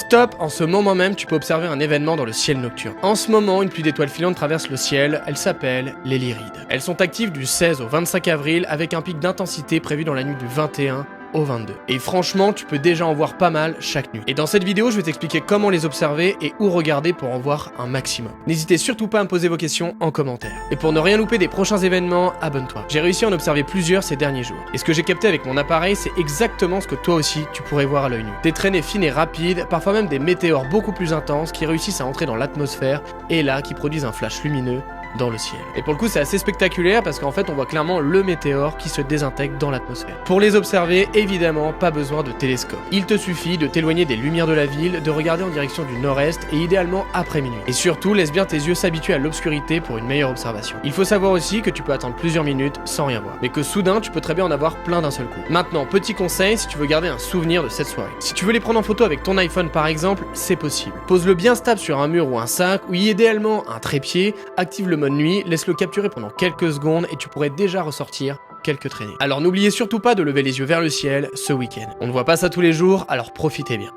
Stop, en ce moment même, tu peux observer un événement dans le ciel nocturne. En ce moment, une pluie d'étoiles filantes traverse le ciel, elle s'appelle les Lyrides. Elles sont actives du 16 au 25 avril avec un pic d'intensité prévu dans la nuit du 21 au 22. Et franchement, tu peux déjà en voir pas mal chaque nuit. Et dans cette vidéo, je vais t'expliquer comment les observer et où regarder pour en voir un maximum. N'hésitez surtout pas à me poser vos questions en commentaire. Et pour ne rien louper des prochains événements, abonne-toi. J'ai réussi à en observer plusieurs ces derniers jours. Et ce que j'ai capté avec mon appareil, c'est exactement ce que toi aussi, tu pourrais voir à l'œil nu. Des traînées fines et rapides, parfois même des météores beaucoup plus intenses qui réussissent à entrer dans l'atmosphère et là, qui produisent un flash lumineux dans le ciel. Et pour le coup, c'est assez spectaculaire parce qu'en fait, on voit clairement le météore qui se désintègre dans l'atmosphère. Pour les observer, évidemment, pas besoin de télescope. Il te suffit de t'éloigner des lumières de la ville, de regarder en direction du nord-est et idéalement après minuit. Et surtout, laisse bien tes yeux s'habituer à l'obscurité pour une meilleure observation. Il faut savoir aussi que tu peux attendre plusieurs minutes sans rien voir, mais que soudain, tu peux très bien en avoir plein d'un seul coup. Maintenant, petit conseil, si tu veux garder un souvenir de cette soirée. Si tu veux les prendre en photo avec ton iPhone par exemple, c'est possible. Pose-le bien stable sur un mur ou un sac, ou idéalement un trépied, active le mode nuit, laisse-le capturer pendant quelques secondes et tu pourrais déjà ressortir quelques traînées. Alors n'oubliez surtout pas de lever les yeux vers le ciel ce week-end. On ne voit pas ça tous les jours, alors profitez bien.